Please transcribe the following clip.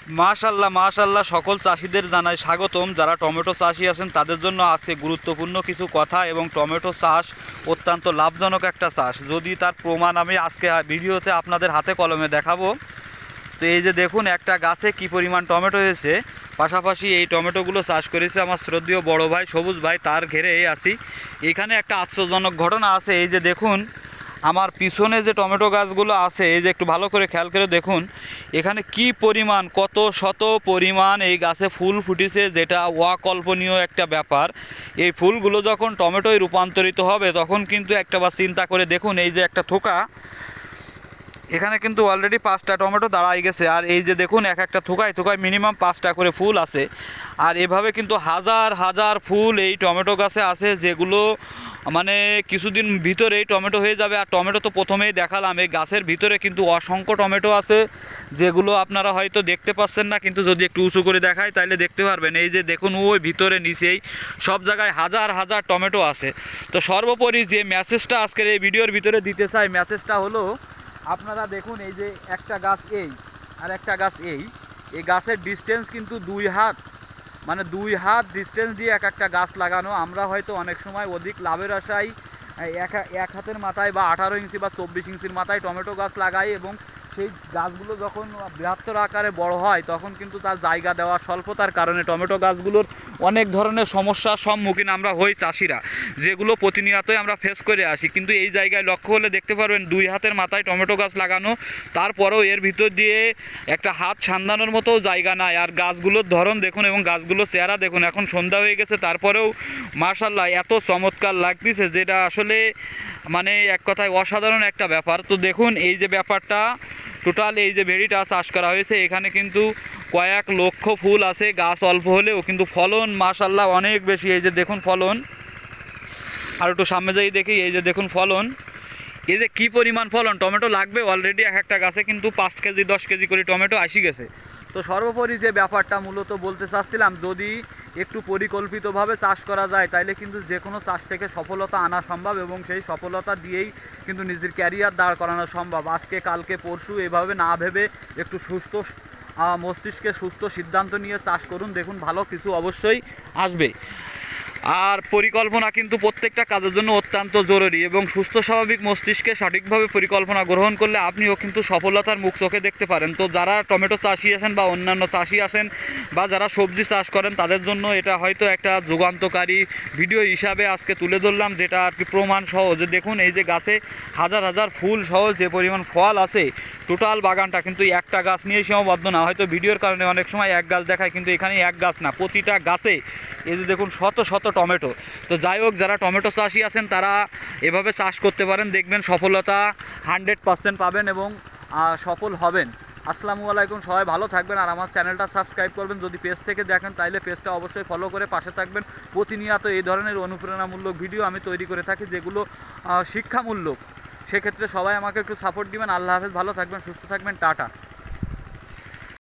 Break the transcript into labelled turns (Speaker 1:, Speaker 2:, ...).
Speaker 1: মাশাল্লাহ মাশাল্লাহ, সকল চাষিদের জানাই স্বাগতম। যারা টমেটো চাষি আছেন তাদের জন্য আজকে গুরুত্বপূর্ণ কিছু কথা, এবং টমেটো চাষ অত্যন্ত লাভজনক একটা চাষ, যদি তার প্রমাণ আমি আজকে ভিডিওতে আপনাদের হাতে কলমে দেখাবো। তো এই যে দেখুন একটা গাছে কি পরিমাণ টমেটো হয়েছে। পাশাপাশি এই টমেটোগুলো চাষ করেছে আমার শ্রদ্ধেয় বড় ভাই সবুজ ভাই, তার ঘেরে আছি। এখানে একটা আশ্চর্যজনক ঘটনা আছে। এই যে দেখুন আমার পিছনে যে টমেটো গাছগুলো আছে, এই যে একটু ভালো করে খেয়াল করে দেখুন এখানে কি পরিমাণ, কত শত পরিমাণ এই গাছে ফুল ফুটেছে, যেটা অকল্পনীয় একটা ব্যাপার। এই ফুলগুলো যখন টমেটোয় রূপান্তরিত হবে তখন কিন্তু একটা বার চিন্তা করে দেখুন, এই যে একটা থোকা, এখানে কিন্তু অলরেডি 5টা টমেটো দাঁড়াই গেছে। আর এই যে দেখুন এক একটা থোকায় থোকায় মিনিমাম 5টা করে ফুল আছে। আর এভাবে কিন্তু হাজার হাজার ফুল এই টমেটো গাছে আছে, যেগুলো মানে কিছুদিন ভিতরেই টমেটো হয়ে যাবে। আর টমেটো তো প্রথমেই দেখালাম, এই গাছের ভিতরে কিন্তু অসংখ্য টমেটো আছে, যেগুলো আপনারা হয়তো দেখতে পাচ্ছেন না, কিন্তু যদি একটু উঁচু করে দেখায় তাহলে দেখতে পারবেন। এই যে দেখুন ওই ভিতরে নিচেই সব জায়গায় হাজার হাজার টমেটো আছে। তো সর্বোপরি যে মেসেজটা আজকের এই ভিডিওর ভিতরে দিতে চাই, মেসেজটা হলো আপনারা দেখুন এই যে একটা গাছ এই আর একটা গাছ এই গাছের ডিস্টেন্স কিন্তু 2 হাত, মানে 2 হাত ডিস্টেন্স দিয়ে এক একটা গাছ লাগানো। আমরা হয়তো অনেক সময় অধিক লাভের আশায় এক হাতের মাথায় বা 18 ইঞ্চি বা 24 ইঞ্চির মাথায় টমেটো গাছ লাগাই, এবং সেই গাছগুলো যখন বৃহত্তর আকারে বড় হয় তখন কিন্তু তার জায়গা দেওয়া স্বল্পতার কারণে টমেটো গাছগুলোর অনেক ধরনের সমস্যার সম্মুখীন আমরা হই চাষিরা, যেগুলো প্রতিনিয়তই আমরা ফেস করে আসি। কিন্তু এই জায়গায় লক্ষ্য হলে দেখতে পারবেন 2 হাতের মাথায় টমেটো গাছ লাগানো, তারপরেও এর ভিতর দিয়ে একটা হাত সান্দানোর মতো জায়গা নাই। আর গাছগুলোর ধরন দেখুন এবং গাছগুলোর চেহারা দেখুন, এখন সন্ধ্যা হয়ে গেছে তারপরেও মাশাআল্লাহ এত চমৎকার লাগতেছে, যেটা আসলে মানে এক কথায় অসাধারণ একটা ব্যাপার। তো দেখুন এই যে ব্যাপারটা, টোটাল এই যে ভেড়িটা চাষ করা হয়েছে, এখানে কিন্তু কয়েক লক্ষ ফুল আছে। গাছ অল্প হলেও কিন্তু ফলন মাশাআল্লাহ অনেক বেশি। এই যে দেখুন ফলন, আর একটু সামনে যাই দেখি, এই যে দেখুন ফলন, এই যে কী পরিমাণ ফলন। টমেটো লাগবে অলরেডি এক একটা গাছে কিন্তু 5 কেজি 10 কেজি করে টমেটো আসি গেছে। তো সর্বোপরি যে ব্যাপারটা মূলত বলতে চাচ্ছিলাম, যদি একটু পরিকল্পিতভাবে চাষ করা যায় তাইলে কিন্তু যে কোনো চাষ থেকে সফলতা আনা সম্ভব, এবং সেই সফলতা দিয়েই কিন্তু নিজের ক্যারিয়ার দাঁড় করানো সম্ভব। আজকে কালকে পরশু এভাবে না ভেবে একটু সুস্থ মস্তিষ্কে সুস্থ সিদ্ধান্ত নিয়ে চাষ করুন, দেখুন ভালো কিছু অবশ্যই আসবে। আর পরিকল্পনা কিন্তু প্রত্যেকটা কাজের জন্য অত্যন্ত জরুরি, এবং সুস্থ স্বাভাবিক মস্তিষ্কে সঠিকভাবে পরিকল্পনা গ্রহণ করলে আপনিও কিন্তু সফলতার মুখ চোখে দেখতে পারেন। তো যারা টমেটো চাষি আছেন বা অন্যান্য চাষি আছেন বা যারা সবজি চাষ করেন, তাদের জন্য এটা হয়তো একটা যুগান্তকারী ভিডিও হিসাবে আজকে তুলে ধরলাম, যেটা আর কি প্রমাণ সহ। যে দেখুন এই যে গাছে হাজার হাজার ফুল সহ যে পরিমাণ ফল আছে, টোটাল বাগানটা কিন্তু একটা গাছ নিয়ে সীমাবদ্ধ না। হয়তো ভিডিওর কারণে অনেক সময় এক গাছ দেখায়, কিন্তু এখানে এক গাছ না, প্রতিটা গাছে এই যে দেখুন শত শত টমেটো। তো যাই হোক, যারা টমেটো চাষি আছেন তারা এভাবে চাষ করতে পারেন, দেখবেন সফলতা 100% পাবেন এবং সফল হবেন। আসসালামু আলাইকুম, সবাই ভালো থাকবেন। আর আমার চ্যানেলটা সাবস্ক্রাইব করবেন, যদি পেজ থেকে দেখেন তাহলে পেজটা অবশ্যই ফলো করে পাশে থাকবেন। প্রতিনিয়ত এই ধরনের অনুপ্রেরণামূলক ভিডিও আমি তৈরি করে থাকি, যেগুলো শিক্ষামূলক। সেক্ষেত্রে সবাই আমাকে একটু সাপোর্ট দিবেন। আল্লাহ হাফেজ, ভালো থাকবেন, সুস্থ থাকবেন, টাটা।